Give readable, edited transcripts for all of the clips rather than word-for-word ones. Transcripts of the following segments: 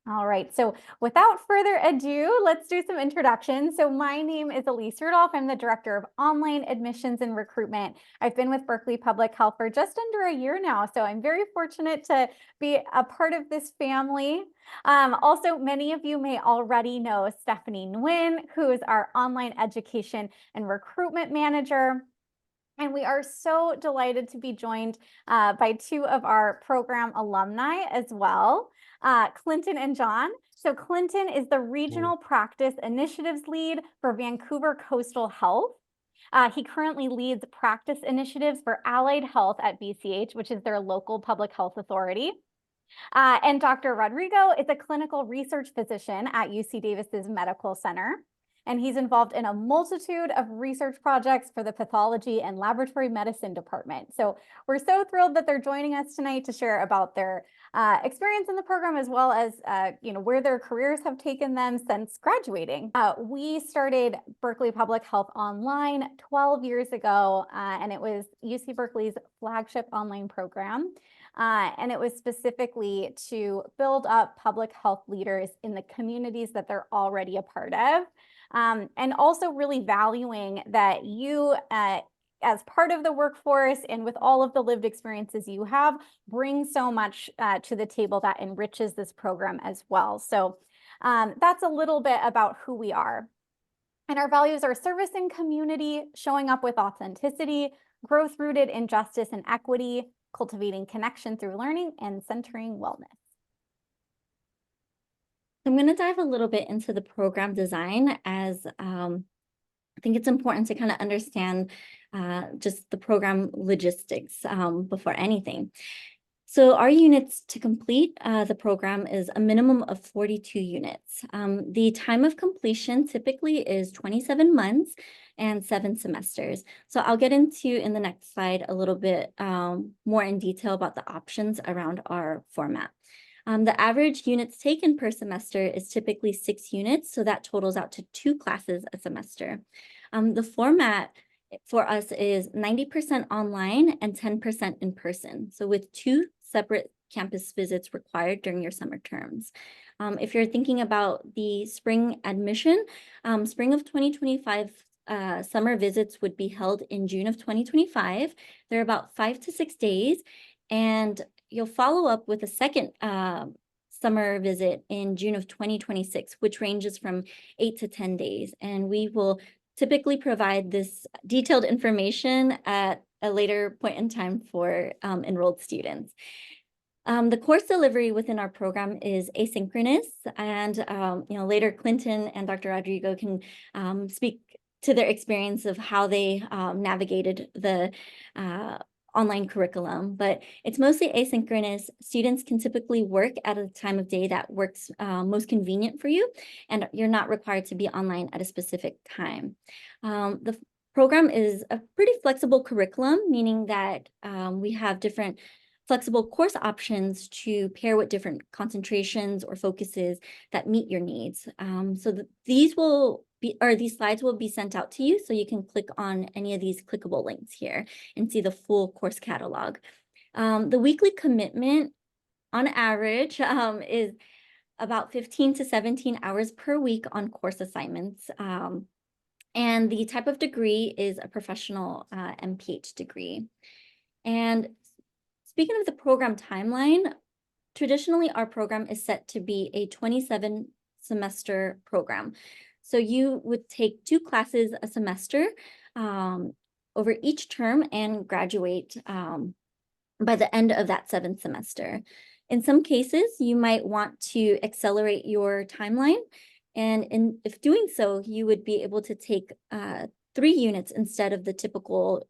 All right, so without further ado, let's do some introductions. So my name is Elise Rudolph. I'm the Director of Online Admissions and Recruitment. I've been with Berkeley Public Health for just under a year now, so I'm very fortunate to be a part of this family. Also, many of you may already know Stephanie Nguyen, who is our Online Education and Recruitment Manager. And we are so delighted to be joined by two of our program alumni as well, Clinton and John. So Clinton is the Regional Practice Initiatives Lead for Vancouver Coastal Health. He currently leads practice initiatives for Allied Health at BCH, which is their local public health authority. And Dr. Rodrigo is a clinical research physician at UC Davis's Medical Center. And he's involved in a multitude of research projects for the pathology and laboratory medicine department. So we're so thrilled that they're joining us tonight to share about their experience in the program, as well as where their careers have taken them since graduating. We started Berkeley Public Health Online 12 years ago, and it was UC Berkeley's flagship online program. And it was specifically to build up public health leaders in the communities that they're already a part of. And also really valuing that you, as part of the workforce and with all of the lived experiences you have, bring so much to the table that enriches this program as well. So that's a little bit about who we are. And our values are service and community, showing up with authenticity, growth rooted in justice and equity, cultivating connection through learning, and centering wellness. I'm going to dive a little bit into the program design, as I think it's important to kind of understand just the program logistics before anything. So our units to complete the program is a minimum of 42 units. The time of completion typically is 27 months and 7 semesters. So I'll get into in the next slide a little bit more in detail about the options around our format. The average units taken per semester is typically 6 units, so that totals out to 2 classes a semester. The format for us is 90% online and 10% in person, so with 2 separate campus visits required during your summer terms. If you're thinking about the spring admission, spring of 2025 summer visits would be held in June of 2025. They're about 5 to 6 days, and you'll follow up with a second summer visit in June of 2026, which ranges from 8 to 10 days. And we will typically provide this detailed information at a later point in time for enrolled students. The course delivery within our program is asynchronous, and later Clinton and Dr. Rodrigo can speak to their experience of how they navigated the online curriculum, but it's mostly asynchronous. Students can typically work at a time of day that works most convenient for you, and you're not required to be online at a specific time. The program is a pretty flexible curriculum, meaning that we have different flexible course options to pair with different concentrations or focuses that meet your needs. These slides will be sent out to you, so you can click on any of these clickable links here and see the full course catalog. The weekly commitment on average is about 15 to 17 hours per week on course assignments. And the type of degree is a professional MPH degree. And speaking of the program timeline, traditionally our program is set to be a 27 semester program. So you would take 2 classes a semester over each term and graduate by the end of that 7th semester. In some cases, you might want to accelerate your timeline. And if doing so, you would be able to take 3 units instead of the typical,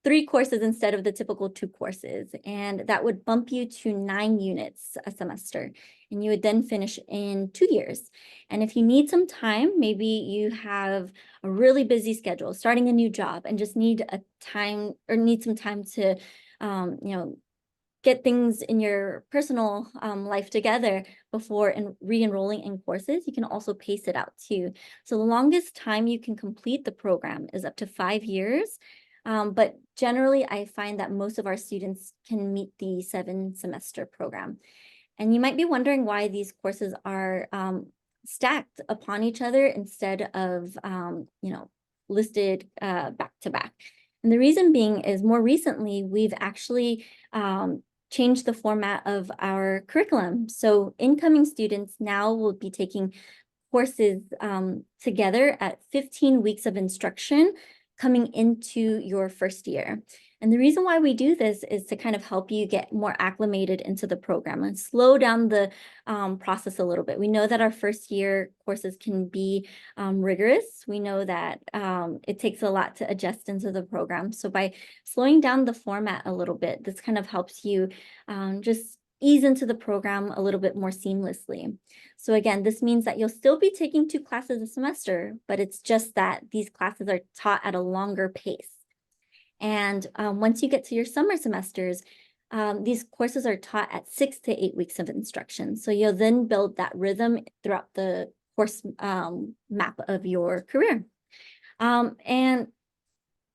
3 courses instead of the typical 2 courses. And that would bump you to 9 units a semester. And you would then finish in 2 years. And if you need some time, maybe you have a really busy schedule, starting a new job, and just need some time to, get things in your personal life together before re-enrolling in courses, you can also pace it out too. So the longest time you can complete the program is up to 5 years. But generally, I find that most of our students can meet the 7 semester program. And you might be wondering why these courses are stacked upon each other instead of, listed back to back. And the reason being is more recently, we've actually changed the format of our curriculum. So incoming students now will be taking courses together at 15 weeks of instruction coming into your first year. And the reason why we do this is to kind of help you get more acclimated into the program and slow down the process a little bit. We know that our first year courses can be rigorous. We know that it takes a lot to adjust into the program. So by slowing down the format a little bit, this kind of helps you just ease into the program a little bit more seamlessly. So again, this means that you'll still be taking 2 classes a semester, but it's just that these classes are taught at a longer pace. And once you get to your summer semesters, these courses are taught at 6 to 8 weeks of instruction. So you'll then build that rhythm throughout the course map of your career. And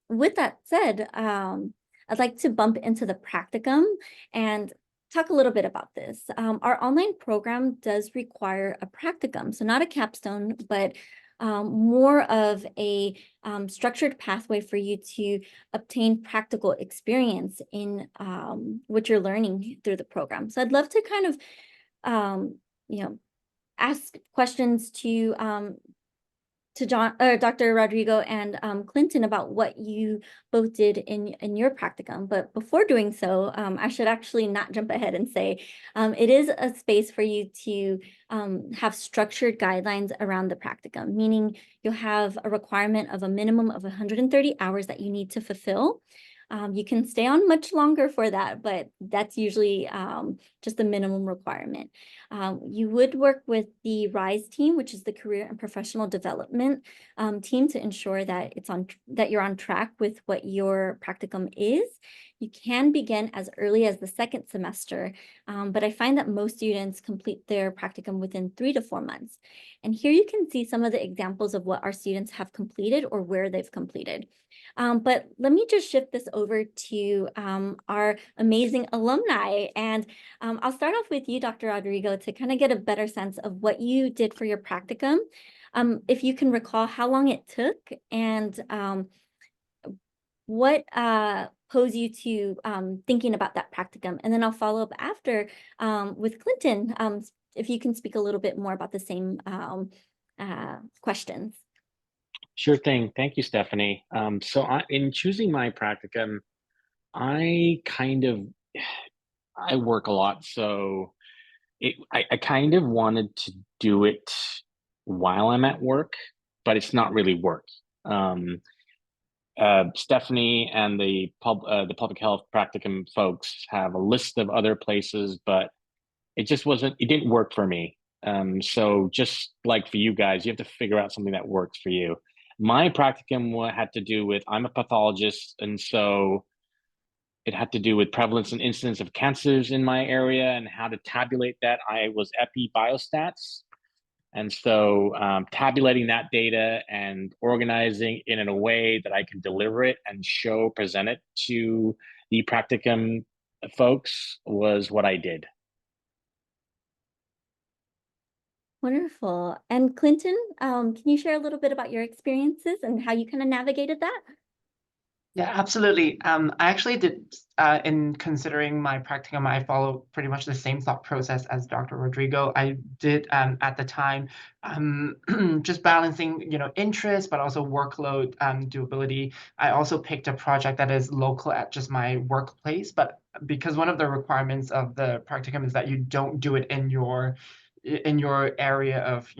with that said, I'd like to bump into the practicum and talk a little bit about this. Our online program does require a practicum, so not a capstone, but more of a structured pathway for you to obtain practical experience in what you're learning through the program. So I'd love to kind of, ask questions to Dr. Rodrigo and Clinton about what you both did in your practicum. But before doing so, I should actually not jump ahead and say it is a space for you to have structured guidelines around the practicum, meaning you'll have a requirement of a minimum of 130 hours that you need to fulfill. You can stay on much longer for that, but that's usually just the minimum requirement. You would work with the RISE team, which is the Career and Professional Development team, to ensure that that you're on track with what your practicum is. You can begin as early as the second semester, but I find that most students complete their practicum within 3 to 4 months. And here you can see some of the examples of what our students have completed or where they've completed. But let me just shift this over to our amazing alumni. And I'll start off with you, Dr. Rodrigo, to kind of get a better sense of what you did for your practicum. If you can recall how long it took and what posed you to thinking about that practicum. And then I'll follow up after with Clinton, if you can speak a little bit more about the same questions. Sure thing. Thank you, Stephanie. In choosing my practicum, I work a lot, so I kind of wanted to do it while I'm at work, but it's not really work. Stephanie and the public health practicum folks have a list of other places, but it didn't work for me. So just like for you guys, you have to figure out something that works for you. My practicum had to do with, I'm a pathologist, and so it had to do with prevalence and incidence of cancers in my area and how to tabulate that. I was epi biostats. And so tabulating that data and organizing it in a way that I can deliver it and present it to the practicum folks was what I did. Wonderful. And Clinton, can you share a little bit about your experiences and how you kind of navigated that? Yeah, absolutely. I actually did, in considering my practicum, I follow pretty much the same thought process as Dr. Rodrigo. I did, at the time, just balancing, interest, but also workload, doability. I also picked a project that is local at just my workplace, but because one of the requirements of the practicum is that you don't do it in your area of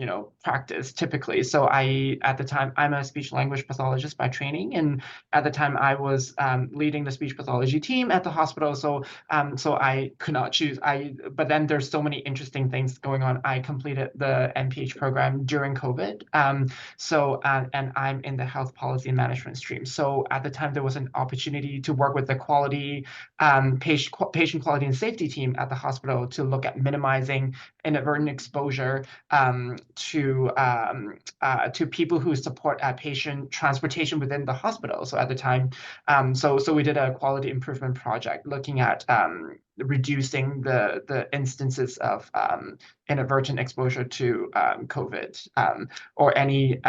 practice typically. So at the time, I'm a speech language pathologist by training, and at the time I was leading the speech pathology team at the hospital. So I could not choose. But then there's so many interesting things going on. I completed the MPH program during COVID. And I'm in the health policy and management stream. So at the time there was an opportunity to work with the quality patient quality and safety team at the hospital to look at minimizing inadvertent exposure to people who support patient transportation within the hospital. So at the time, so we did a quality improvement project looking at reducing the instances of inadvertent exposure to COVID or any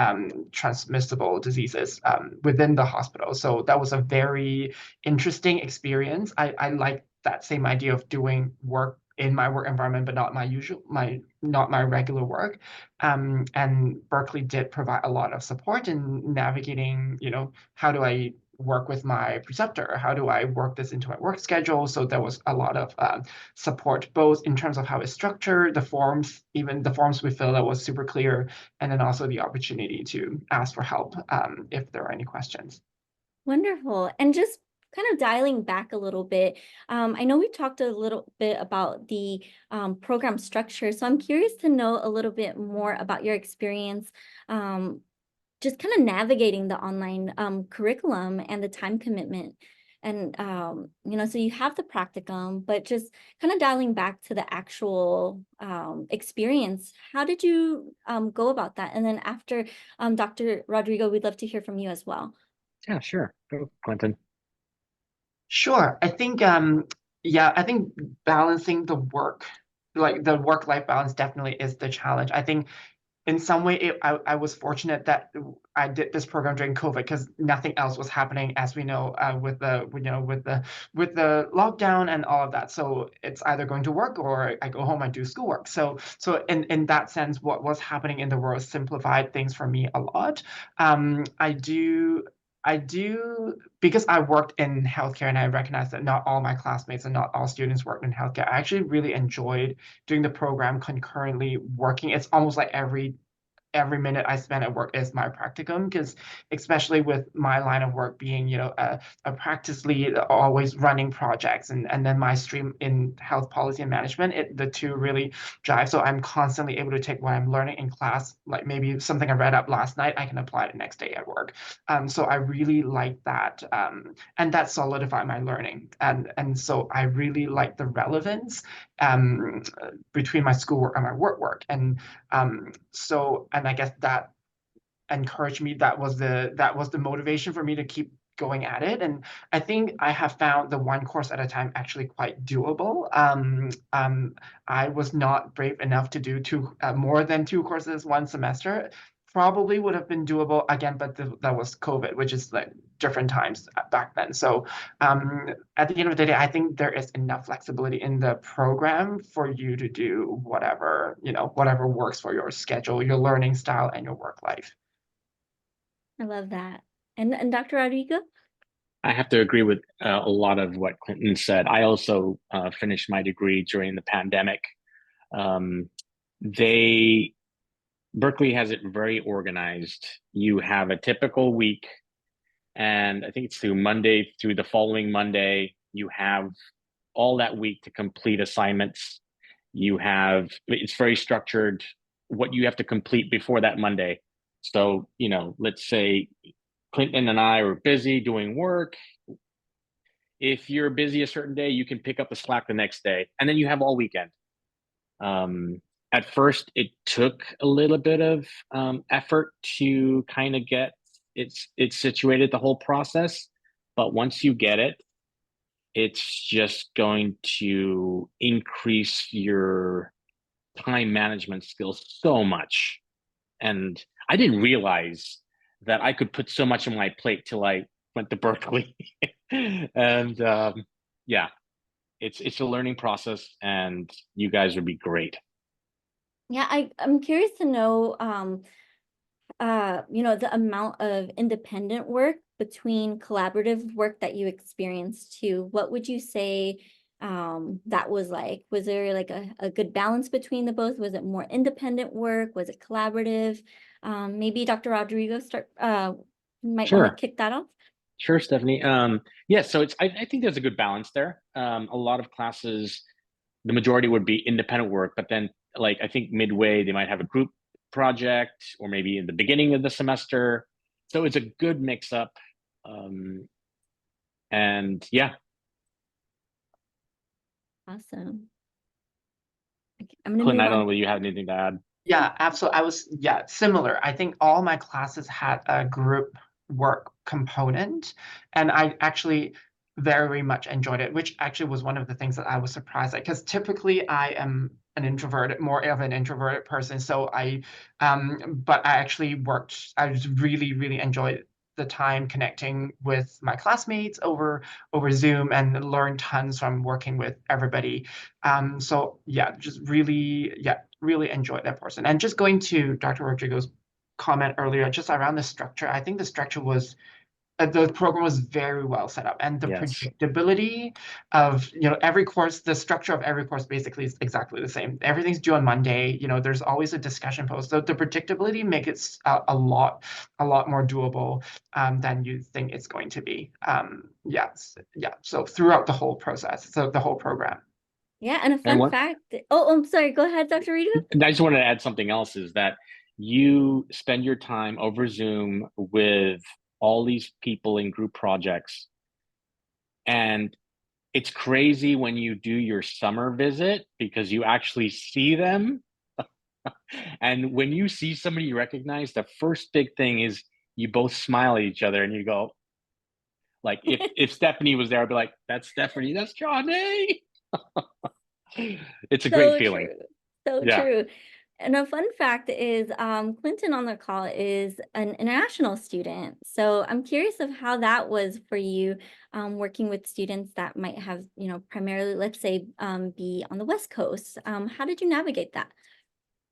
transmissible diseases within the hospital. So that was a very interesting experience. I like that same idea of doing work in my work environment, but not my regular work. And Berkeley did provide a lot of support in navigating, how do I work with my preceptor? How do I work this into my work schedule? So there was a lot of support, both in terms of how it's structured, the forms, even the forms we fill out was super clear, and then also the opportunity to ask for help if there are any questions. Wonderful. And just kind of dialing back a little bit, I know we talked a little bit about the program structure, so I'm curious to know a little bit more about your experience just kind of navigating the online curriculum and the time commitment. And, so you have the practicum, but just kind of dialing back to the actual experience, how did you go about that? And then after Dr. Rodrigo, we'd love to hear from you as well. Yeah, sure. Go, Quentin. Sure. I think, I think balancing the work, like the work-life balance definitely is the challenge. I think in some way, I was fortunate that I did this program during COVID because nothing else was happening, as we know, with the lockdown and all of that. So it's either going to work or I go home and do schoolwork. So in that sense, what was happening in the world simplified things for me a lot. I do, because I worked in healthcare and I recognize that not all my classmates and not all students worked in healthcare. I actually really enjoyed doing the program concurrently working. It's almost like every minute I spend at work is my practicum, because especially with my line of work being, a practice lead, always running projects, and then my stream in health policy and management, the two really drive. So I'm constantly able to take what I'm learning in class, like maybe something I read up last night, I can apply it the next day at work. So I really like that, and that solidified my learning, and so I really like the relevance between my schoolwork and my work. And I guess that encouraged me. That was the motivation for me to keep going at it. And I think I have found the one course at a time actually quite doable. I was not brave enough to do more than 2 courses one semester. Probably would have been doable again, but that was COVID, which is like different times back then. So at the end of the day, I think there is enough flexibility in the program for you to do whatever works for your schedule, your learning style, and your work life. I love that. And Dr. Rodrigo? I have to agree with a lot of what Clinton said. I also finished my degree during the pandemic. Berkeley has it very organized. You have a typical week, and I think it's through Monday through the following Monday, you have all that week to complete assignments. It's very structured what you have to complete before that Monday. So, let's say Clinton and I are busy doing work. If you're busy a certain day, you can pick up the slack the next day, and then you have all weekend. At first, it took a little bit of effort to kind of get it's situated, the whole process. But once you get it, it's just going to increase your time management skills so much. And I didn't realize that I could put so much on my plate till I went to Berkeley. And yeah, it's a learning process, and you guys would be great. Yeah, I'm curious to know, the amount of independent work between collaborative work that you experienced too. What would you say that was like? Was there like a good balance between the both? Was it more independent work? Was it collaborative? Maybe Dr. Rodrigo might Sure. want to kick that off. Sure, Stephanie. Yeah, so I think there's a good balance there. A lot of classes, the majority would be independent work, but then I think midway they might have a group project, or maybe in the beginning of the semester. So it's a good mix up. And yeah. Awesome. I'm gonna Clinton, move I don't know on. whether you have anything to add. Yeah, absolutely. Yeah, similar. I think all my classes had a group work component, and I actually very much enjoyed it, which actually was one of the things that I was surprised at, because typically I am more of an introverted person. So but I actually I just really, really enjoyed the time connecting with my classmates over Zoom and learned tons from working with everybody. So yeah, just really, yeah, really enjoyed that person. And just going to Dr. Rodrigo's comment earlier, just around the structure, I think the structure was the program was very well set up, and the Yes. predictability of every course, the structure of every course basically is exactly the same. Everything's due on Monday. There's always a discussion post, so the predictability makes it a lot more doable than you think it's going to be. Yes, yeah. So throughout the whole process, so the whole program. Yeah, and a And fun one, fact. Oh, I'm sorry. Go ahead, Dr. Rita. I just wanted to add something else, is that you spend your time over Zoom with all these people in group projects. And it's crazy when you do your summer visit because you actually see them. And when you see somebody you recognize, the first big thing is you both smile at each other and you go, like, if Stephanie was there, I'd be like, that's Stephanie, that's Johnny. It's a great So feeling. true. So Yeah. true. And a fun fact is Clinton on the call is an international student. So I'm curious of how that was for you working with students that might have, primarily, let's say, be on the West Coast. How did you navigate that?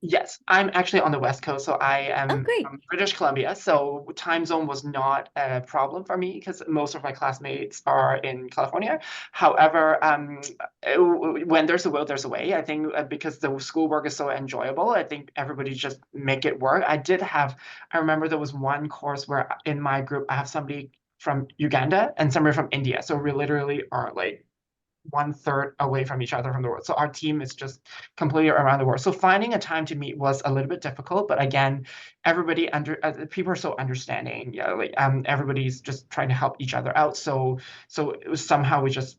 Yes, I'm actually on the West Coast, so I Oh, am great. from British Columbia. So time zone was not a problem for me because most of my classmates are in California. However, when there's a will, there's a way. I think because the schoolwork is so enjoyable, I think everybody just make it work. I remember there was one course where in my group, I have somebody from Uganda and somebody from India. So we literally are like 1/3 away from each other from the world. So our team is just completely around the world. So finding a time to meet was a little bit difficult, but again, people are so understanding. Yeah, like everybody's just trying to help each other out. So it was somehow we just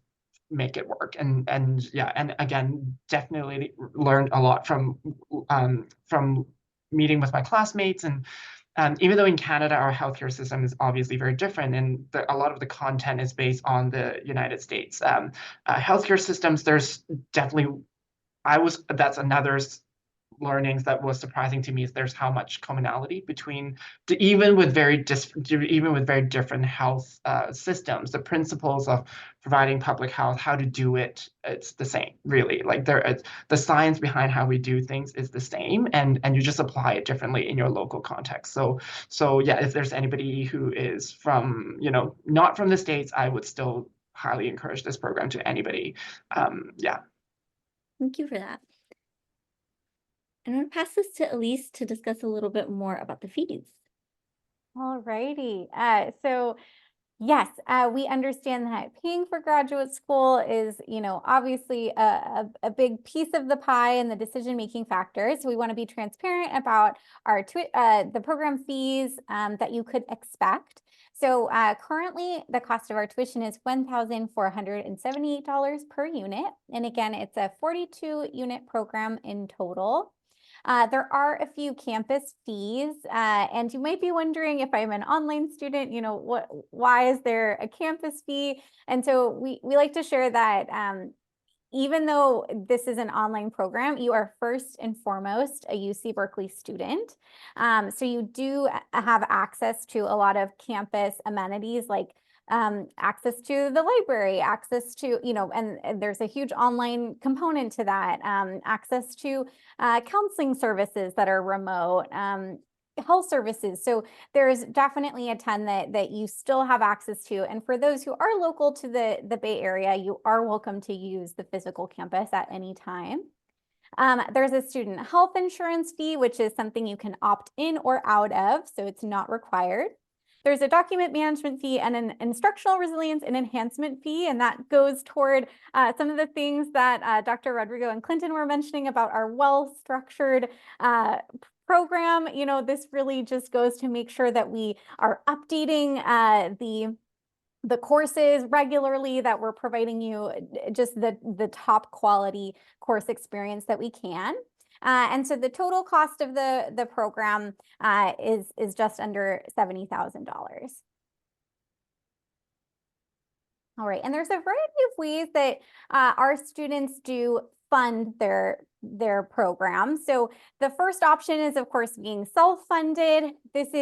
make it work. And yeah, and again, definitely learned a lot from meeting with my classmates. And even though in Canada, our healthcare system is obviously very different, and a lot of the content is based on the United States healthcare systems, there's definitely, that's another learnings that was surprising to me, is there's how much commonality between even with very different health systems. The principles of providing public health, how to do it, it's the same, really. Like the science behind how we do things is the same, and you just apply it differently in your local context. So yeah, if there's anybody who is from not from the States, I would still highly encourage this program to anybody. Yeah. Thank you for that. And I'm going to pass this to Elise to discuss a little bit more about the fees. All righty. So yes, we understand that paying for graduate school is, obviously a big piece of the pie and the decision-making factors. We want to be transparent about the program fees that you could expect. So currently, the cost of our tuition is $1,478 per unit. And again, it's a 42-unit program in total. There are a few campus fees, and you might be wondering, if I'm an online student, why is there a campus fee? And so we like to share that even though this is an online program, you are first and foremost a UC Berkeley student. So you do have access to a lot of campus amenities, like access to the library, access to, and there's a huge online component to that, access to counseling services that are remote, health services. So there's definitely a ton that you still have access to. And for those who are local to the Bay Area, you are welcome to use the physical campus at any time. There's a student health insurance fee, which is something you can opt in or out of, so it's not required. There's a document management fee and an instructional resilience and enhancement fee, and that goes toward some of the things that Dr. Rodrigo and Clinton were mentioning about our well-structured program. This really just goes to make sure that we are updating the the courses regularly, that we're providing you just the top quality course experience that we can. And so the total cost of the program is just under $70,000. All right, and there's a variety of ways that our students do fund their program. So the first option is, of course, being self-funded. This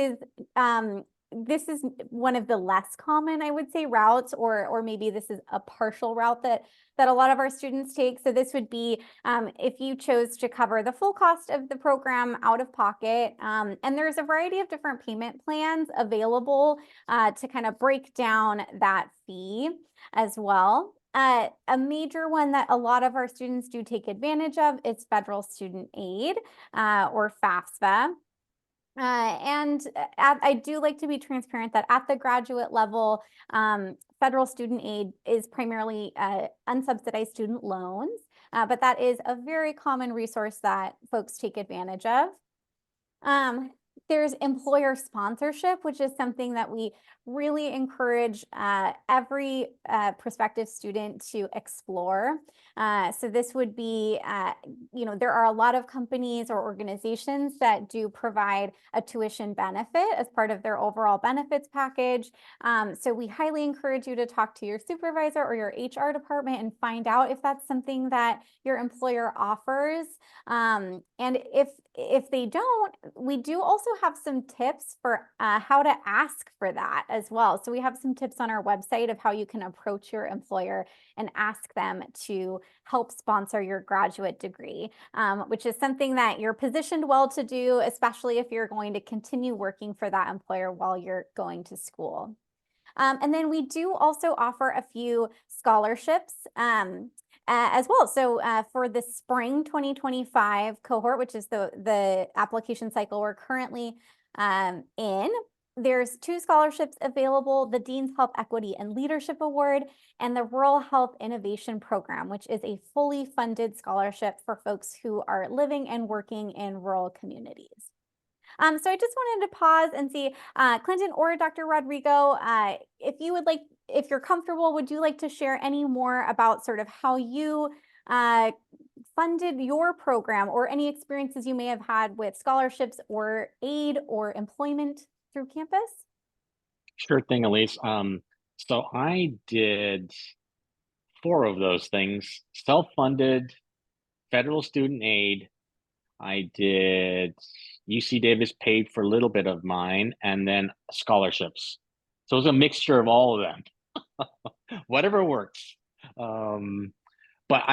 is one of the less common, I would say, routes, or maybe this is a partial route that a lot of our students take. So this would be if you chose to cover the full cost of the program out of pocket. And there's a variety of different payment plans available to kind of break down that fee as well. A major one that a lot of our students do take advantage of is federal student aid or FAFSA. I do like to be transparent that at the graduate level, federal student aid is primarily unsubsidized student loans, but that is a very common resource that folks take advantage of. There's employer sponsorship, which is something that we really encourage every prospective student to explore. So this would be, there are a lot of companies or organizations that do provide a tuition benefit as part of their overall benefits package. So we highly encourage you to talk to your supervisor or your HR department and find out if that's something that your employer offers. And if they don't, we do also have some tips for how to ask for that as well. So we have some tips on our website of how you can approach your employer and ask them to help sponsor your graduate degree, which is something that you're positioned well to do, especially if you're going to continue working for that employer while you're going to school. And then we do also offer a few scholarships as well. So for the spring 2025 cohort, which is the application cycle we're currently in, there's 2 scholarships available: the Dean's Health Equity and Leadership Award and the Rural Health Innovation Program, which is a fully funded scholarship for folks who are living and working in rural communities. So I just wanted to pause and see, Clinton or Dr. Rodrigo, if you're comfortable, would you like to share any more about sort of how you funded your program, or any experiences you may have had with scholarships or aid or employment through campus? Sure thing, Elise. So I did 4 of those things: self-funded, federal student aid. I did UC Davis paid for a little bit of mine, and then scholarships. So it was a mixture of all of them, whatever works. But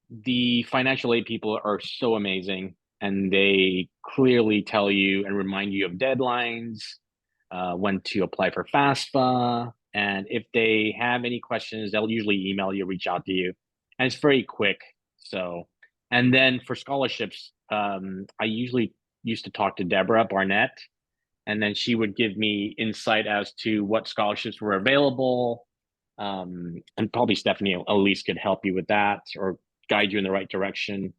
the financial aid people are so amazing, and they clearly tell you and remind you of deadlines, when to apply for FAFSA. And if they have any questions, they'll usually email you, reach out to you, and it's very quick. So, and then for scholarships, I usually used to talk to Deborah Barnett, and then she would give me insight as to what scholarships were available. And probably Stephanie Elise could help you with that or guide you in the right direction.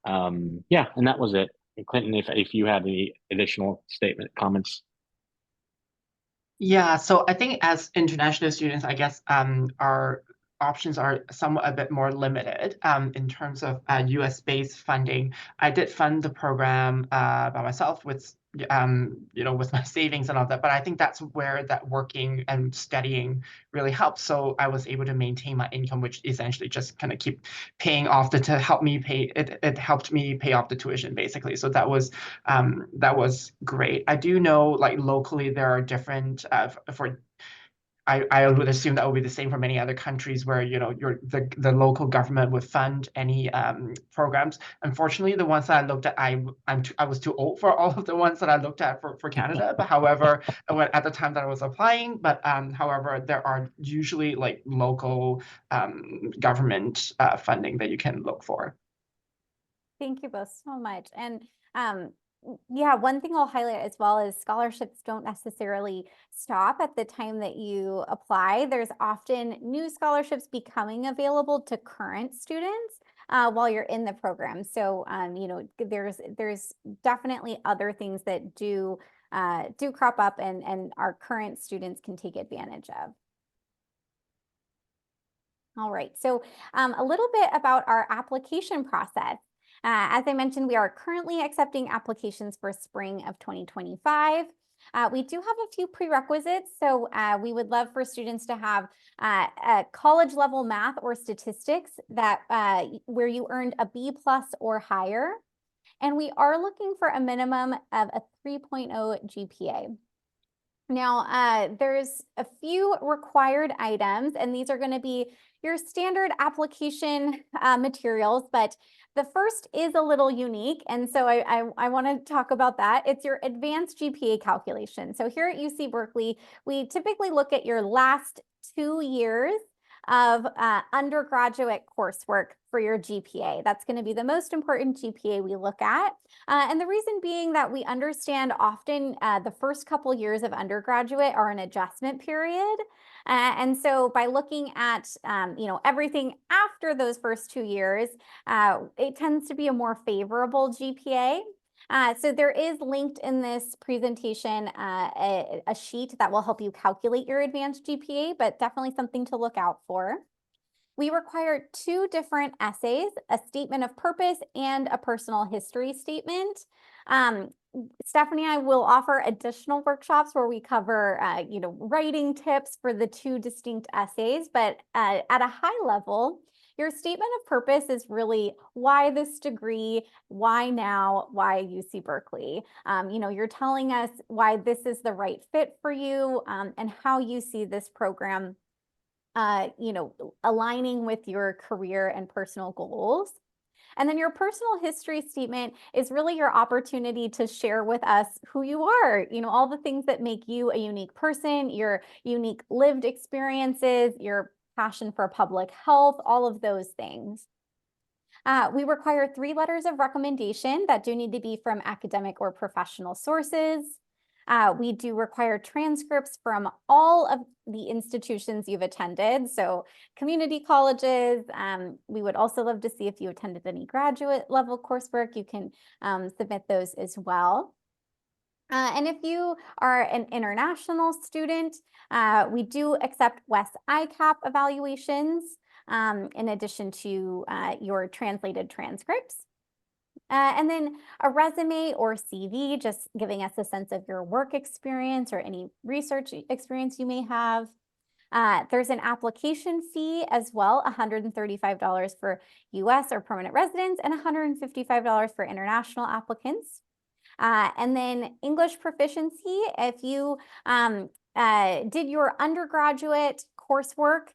Yeah, and that was it. And Clinton, if you had any additional comments. Yeah, so I think as international students, I guess our options are somewhat a bit more limited in terms of US-based funding. I did fund the program by myself with with my savings and all that, but I think that's where that working and studying really helps. So I was able to maintain my income, which essentially just kind of keep paying off to help me pay it helped me pay off the tuition, basically. So that was great. I do know, like, locally there are different I would assume that would be the same for many other countries where the local government would fund any programs. Unfortunately, the ones that I looked at, I was too old for all of the ones that I looked at for Canada. But however, at the time that I was applying, however, there are usually like local government funding that you can look for. Thank you both so much. And yeah, one thing I'll highlight as well is scholarships don't necessarily stop at the time that you apply. There's often new scholarships becoming available to current students while you're in the program. So, there's definitely other things that do crop up and our current students can take advantage of. All right, so a little bit about our application process. As I mentioned, we are currently accepting applications for spring of 2025. We do have a few prerequisites, so we would love for students to have a college level math or statistics that where you earned a B+ or higher. And we are looking for a minimum of a 3.0 GPA. Now, there's a few required items, and these are going to be your standard application materials, but the first is a little unique, and so I want to talk about that. It's your advanced GPA calculation. So here at UC Berkeley, we typically look at your last 2 years of undergraduate coursework for your GPA. That's going to be the most important GPA we look at. And the reason being that we understand often the first couple years of undergraduate are an adjustment period. And so by looking at everything after those first 2 years, it tends to be a more favorable GPA. So there is linked in this presentation a sheet that will help you calculate your advanced GPA, but definitely something to look out for. We require 2 different essays, a statement of purpose and a personal history statement. Stephanie and I will offer additional workshops where we cover, writing tips for the 2 distinct essays, but at a high level, your statement of purpose is really why this degree, why now, why UC Berkeley. You're telling us why this is the right fit for you and how you see this program, aligning with your career and personal goals. And then your personal history statement is really your opportunity to share with us who you are, all the things that make you a unique person, your unique lived experiences, your passion for public health, all of those things. We require 3 letters of recommendation that do need to be from academic or professional sources. We do require transcripts from all of the institutions you've attended. So community colleges, we would also love to see if you attended any graduate level coursework, you can submit those as well. And if you are an international student, we do accept West ICAP evaluations in addition to your translated transcripts. And then a resume or CV, just giving us a sense of your work experience or any research experience you may have. There's an application fee as well, $135 for US or permanent residents and $155 for international applicants. And then English proficiency, if you did your undergraduate coursework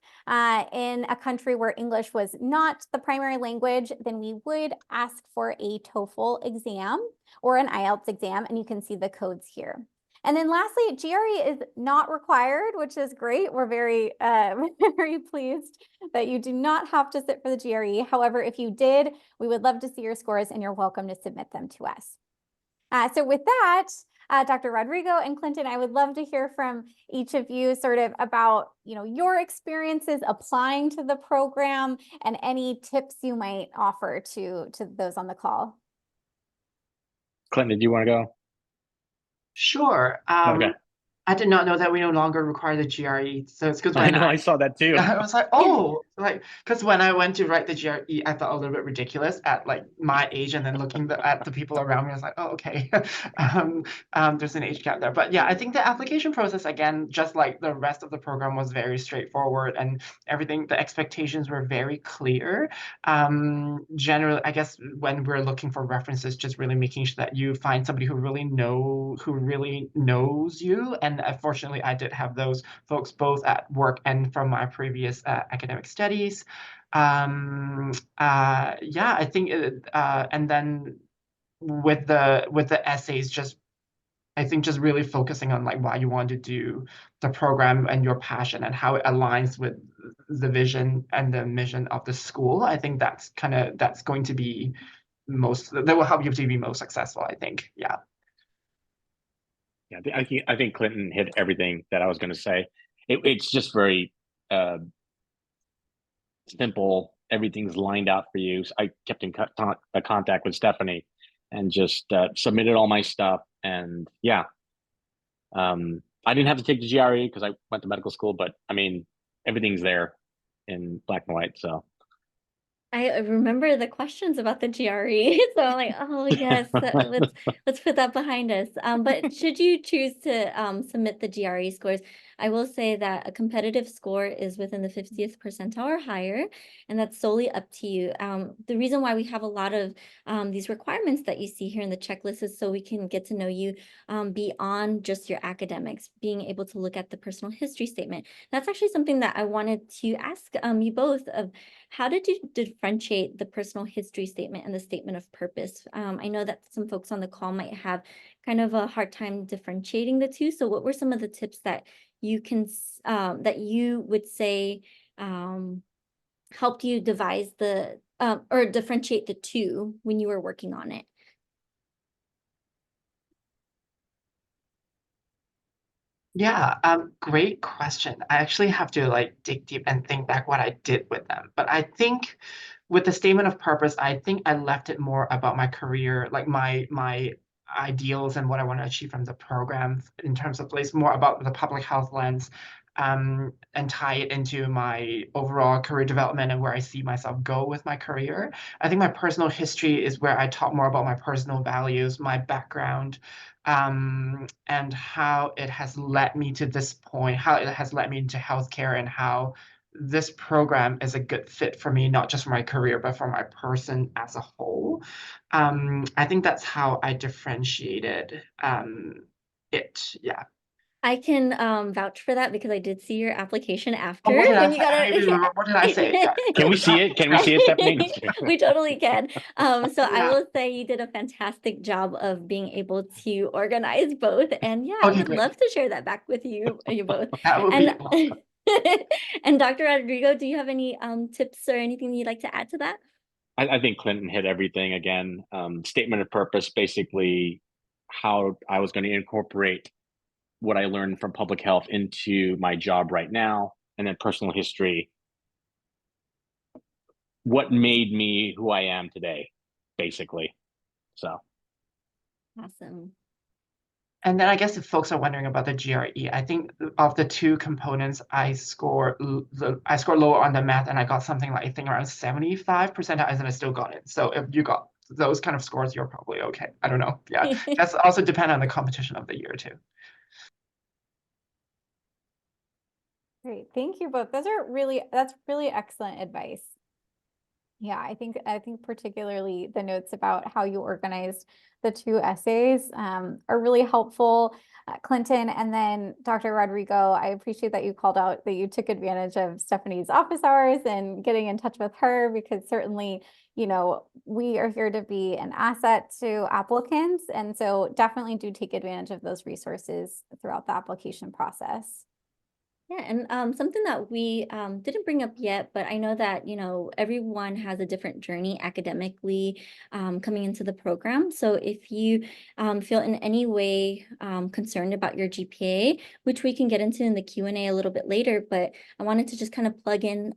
in a country where English was not the primary language, then we would ask for a TOEFL exam or an IELTS exam, and you can see the codes here. And then lastly, GRE is not required, which is great. We're very, very pleased that you do not have to sit for the GRE. However, if you did, we would love to see your scores and you're welcome to submit them to us. So with that, Dr. Rodrigo and Clinton, I would love to hear from each of you sort of about, your experiences applying to the program and any tips you might offer to those on the call. Clinton, do you want to go? Sure. Okay. I did not know that we no longer require the GRE. So it's because I know, I saw that too. I was like, oh, because when I went to write the GRE, I felt a little bit ridiculous at my age, and then looking at the people around me, I was like, oh, okay. There's an age gap there. But yeah, I think the application process, again, just like the rest of the program, was very straightforward, and everything, the expectations were very clear. Generally, I guess when we're looking for references, just really making sure that you find somebody who really knows you. And fortunately, I did have those folks both at work and from my previous academic studies. Yeah, I think, and then with the essays, just really focusing on why you want to do the program and your passion and how it aligns with the vision and the mission of the school. I think that's going to be that will help you to be most successful, I think. Yeah. Yeah, I think Clinton hit everything that I was going to say. It's just very simple. Everything's lined out for you. So I kept in contact with Stephanie and just submitted all my stuff. And yeah, I didn't have to take the GRE because I went to medical school, but I mean, everything's there. in black and white. So I remember the questions about the GRE, so I'm like, oh yes, let's put that behind us. But should you choose to submit the GRE scores, I will say that a competitive score is within the 50th percentile or higher, and that's solely up to you. The reason why we have a lot of these requirements that you see here in the checklist is so we can get to know you beyond just your academics, being able to look at the personal history statement. That's actually something that I wanted to ask you both of. How did you differentiate the personal history statement and the statement of purpose? I know that some folks on the call might have kind of a hard time differentiating the two. So what were some of the tips that you can that you would say helped you devise the or differentiate the two when you were working on it? Yeah, great question. I actually have to like dig deep and think back what I did with them. But I think with the statement of purpose, I think I left it more about my career, like my ideals and what I want to achieve from the program in terms of place, more about the public health lens, and tie it into my overall career development and where I see myself go with my career. I think my personal history is where I talk more about my personal values, my background, and how it has led me to this point, how it has led me into healthcare, and how this program is a good fit for me, not just for my career, but for my person as a whole. I think that's how I differentiated it. Yeah. I can vouch for that because I did see your application Oh, after what did I when you say? got I don't even remember. What did I say? Yeah. can we see it? Can we see it, Stephanie? We totally can. So I Yeah. will say you did a fantastic job of being able to organize both. And yeah, I Okay, would great. love to share that back with you both. That would be And awesome. and Dr. Rodrigo, do you have any tips or anything you'd like to add to that? I think Clinton hit everything again. Statement of purpose, basically how I was going to incorporate what I learned from public health into my job right now, and then personal history, what made me who I am today, basically. So Awesome. And then I guess if folks are wondering about the GRE, I think of the two components, I scored lower on the math, and I got something like I think around 75%, and I still got it. So if you got those kind of scores, you're probably okay. I don't know. Yeah, that's also depend on the competition of the year too. Great. Thank you both. That's really excellent advice. Yeah, I think particularly the notes about how you organized the two essays are really helpful. Clinton, and then Dr. Rodrigo, I appreciate that you called out that you took advantage of Stephanie's office hours and getting in touch with her, because certainly, you know, we are here to be an asset to applicants. And so definitely do take advantage of those resources throughout the application process. Yeah, and something that we didn't bring up yet, but I know that, you know, everyone has a different journey academically coming into the program. So if you feel in any way concerned about your GPA, which we can get into in the Q&A a little bit later, but I wanted to just kind of plug in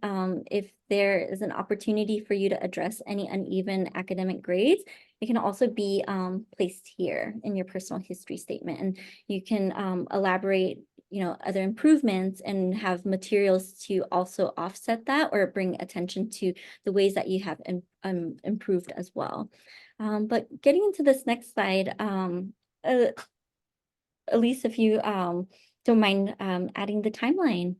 if there is an opportunity for you to address any uneven academic grades, it can also be placed here in your personal history statement, and you can elaborate, you know, other improvements and have materials to also offset that or bring attention to the ways that you have improved as well. But getting into this next slide, Elise, if you don't mind adding the timeline.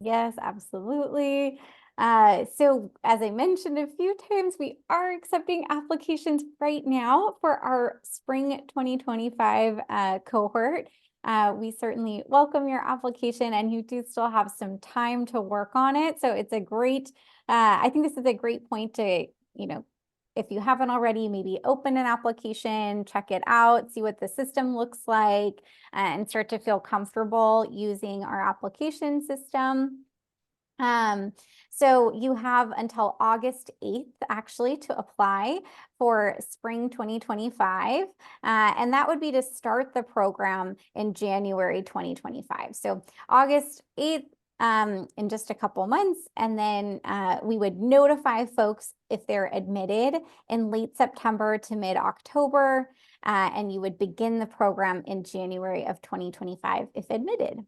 Yes, absolutely. So as I mentioned a few times, we are accepting applications right now for our spring 2025 cohort. We certainly welcome your application, and you do still have some time to work on it. So it's a great, I think this is a great point to, you know, if you haven't already, maybe open an application, check it out, see what the system looks like, and start to feel comfortable using our application system. So you have until August 8th actually to apply for spring 2025. And that would be to start the program in January 2025. So August 8th, in just a couple months, and then we would notify folks if they're admitted in late September to mid-October, and you would begin the program in January of 2025 if admitted.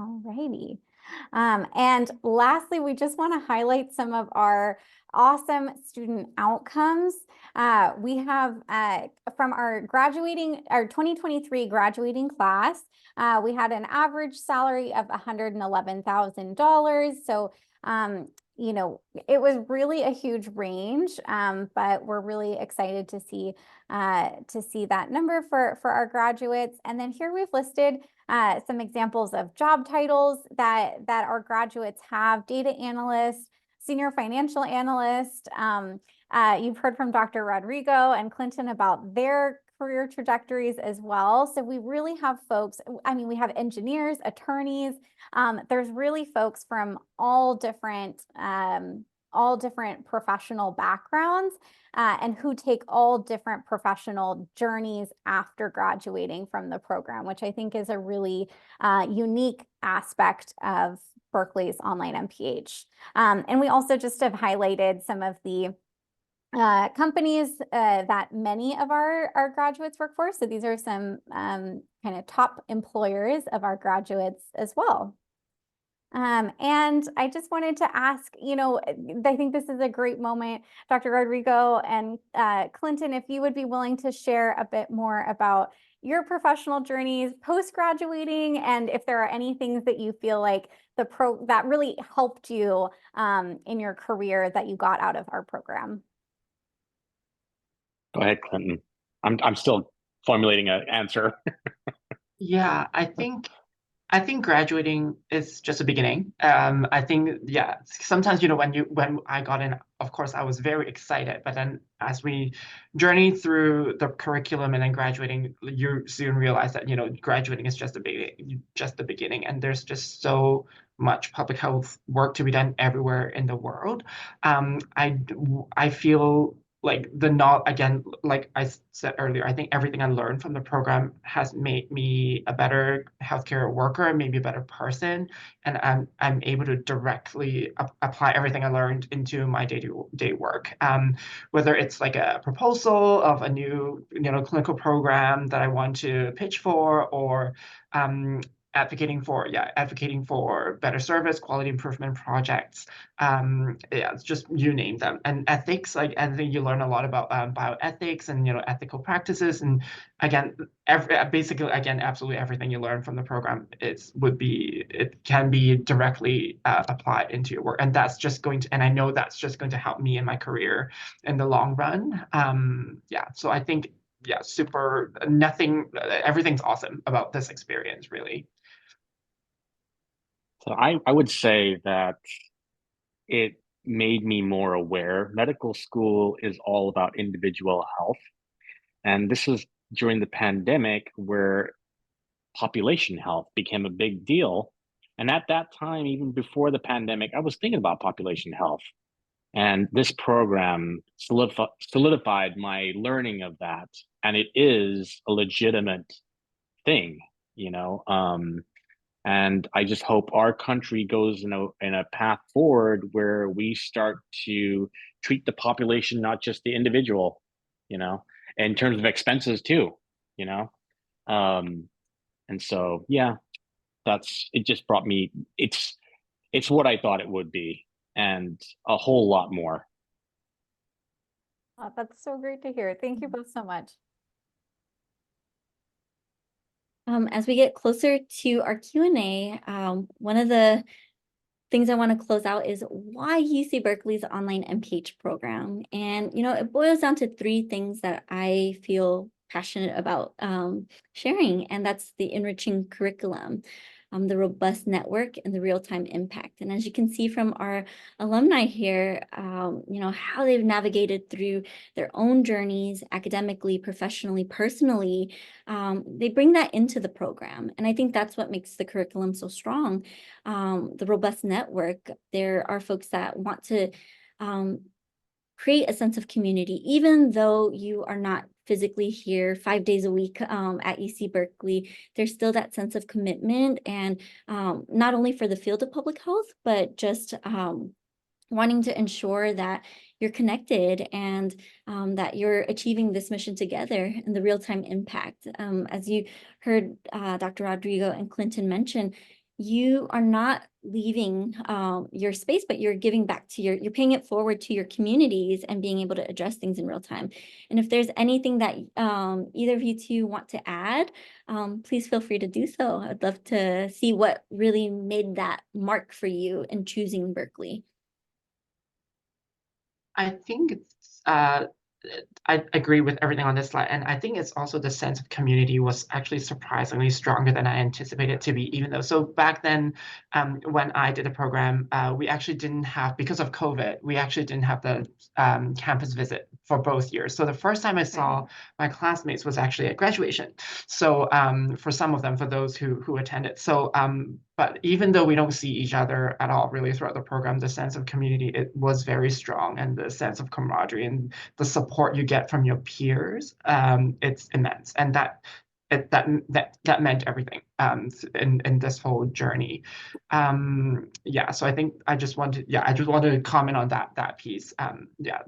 All righty. And lastly, we just want to highlight some of our awesome student outcomes. We have from our 2023 graduating class, we had an average salary of $111,000. So, you know, it was really a huge range, but we're really excited to see that number for our graduates. And then here we've listed some examples of job titles that our graduates have: data analyst, senior financial analyst. You've heard from Dr. Rodrigo and Clinton about their career trajectories as well. So we really have folks, I mean, we have engineers, attorneys. There's really folks from all different professional backgrounds and who take all different professional journeys after graduating from the program, which I think is a really unique aspect of Berkeley's online MPH. And we also just have highlighted some of the companies that many of our graduates work for. So these are some kind of top employers of our graduates as well. And I just wanted to ask, you know, I think this is a great moment, Dr. Rodrigo and Clinton, if you would be willing to share a bit more about your professional journeys post-graduating, and if there are any things that you feel like that really helped you in your career that you got out of our program. Go ahead, Clinton. I'm still formulating an answer. Yeah, I think graduating is just a beginning. I think, yeah, sometimes, you know, when I got in, of course, I was very excited, but then as we journey through the curriculum and then graduating, you soon realize that, you know, graduating is just the beginning, and there's just so much public health work to be done everywhere in the world. I feel like again, like I said earlier, I think everything I learned from the program has made me a better healthcare worker, maybe a better person, and I'm able to directly apply everything I learned into my day-to-day work. Whether it's like a proposal of a new, you know, clinical program that I want to pitch for, or advocating for better service, quality improvement projects. Yeah, it's just, you name them. And ethics, like, I think you learn a lot about bioethics and, you know, ethical practices. And again, absolutely everything you learn from the program can be directly applied into your work. And that's just and I know that's just going to help me in my career in the long run. Yeah, so I think, yeah, everything's awesome about this experience, really. So I would say that it made me more aware. Medical school is all about individual health. And this was during the pandemic where population health became a big deal. And at that time, even before the pandemic, I was thinking about population health. And this program solidified my learning of that. And it is a legitimate thing, you know. And I just hope our country goes in a path forward where we start to treat the population, not just the individual, you know, in terms of expenses too, you know. And so, yeah, it just brought me, it's what I thought it would be, and a whole lot more. Oh, that's so great to hear. Thank you both so much. As we get closer to our Q&A, one of the things I want to close out is why UC Berkeley's online MPH program. And, you know, it boils down to three things that I feel passionate about sharing, and that's the enriching curriculum, the robust network, and the real-time impact. And as you can see from our alumni here, you know, how they've navigated through their own journeys academically, professionally, personally, they bring that into the program. And I think that's what makes the curriculum so strong. The robust network, there are folks that want to create a sense of community, even though you are not physically here 5 days a week at UC Berkeley. There's still that sense of commitment, and not only for the field of public health, but just wanting to ensure that you're connected and that you're achieving this mission together and the real-time impact. As you heard Dr. Rodrigo and Clinton mention, you are not leaving your space, but you're giving back to you're paying it forward to your communities and being able to address things in real time. And if there's anything that either of you two want to add, please feel free to do so. I'd love to see what really made that mark for you in choosing Berkeley. I think it's I agree with everything on this slide, and I think it's also the sense of community was actually surprisingly stronger than I anticipated it to be. Even though, so back then, when I did the program, we actually didn't have, because of COVID, we actually didn't have the campus visit for both years. So the first time I saw my classmates was actually at graduation. So for some of them, for those who attended. So but even though we don't see each other at all really throughout the program, the sense of community, it was very strong, and the sense of camaraderie and the support you get from your peers, it's immense, and that meant everything in this whole journey. Yeah, so I think I just wanted to comment on that piece. Yeah.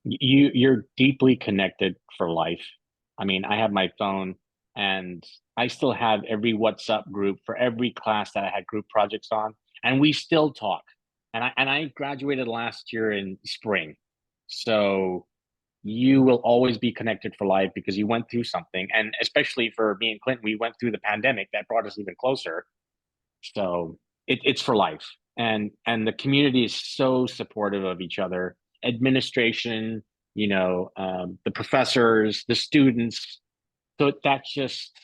You're deeply connected for life. I mean, I have my phone, and I still have every WhatsApp group for every class that I had group projects on, and we still talk. And I graduated last year in spring, so you will always be connected for life because you went through something. And especially for me and Clinton, we went through the pandemic that brought us even closer. So it's for life, and the community is so supportive of each other. Administration, the professors, the students. So that just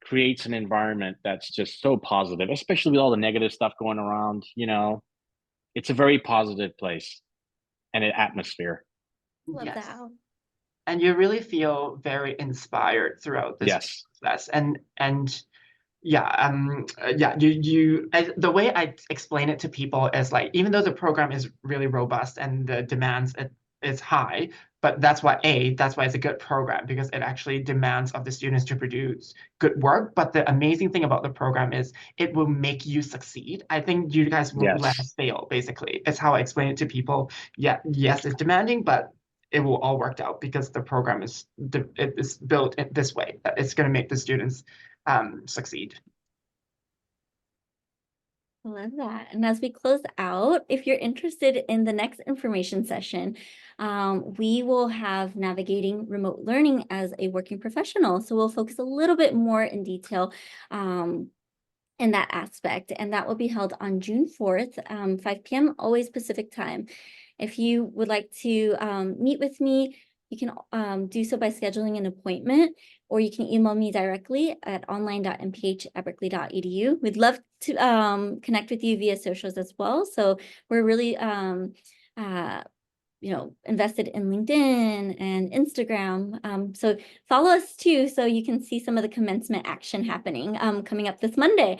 creates an environment that's just so positive, especially with all the negative stuff going around. It's a very positive place and an atmosphere. Love Yes. that. And you really feel very inspired throughout this Yes. process. And yeah, the way I explain it to people is like, even though the program is really robust and the demands is high, but that's why it's a good program, because it actually demands of the students to produce good work. But the amazing thing about the program is it will make you succeed. I think you guys won't let us fail, basically. It's how I explain it to people. Yeah, yes, it's demanding, but it will all work out because the program is built in this way. It's going to make the students succeed. Love that. And as we close out, if you're interested in the next information session, we will have navigating remote learning as a working professional. So we'll focus a little bit more in detail in that aspect. And that will be held on June 4th, 5 p.m., always Pacific time. If you would like to meet with me, you can do so by scheduling an appointment, or you can email me directly at online.mph@berkeley.edu. We'd love to connect with you via socials as well. So we're really invested in LinkedIn and Instagram. So follow us too, so you can see some of the commencement action happening coming up this Monday.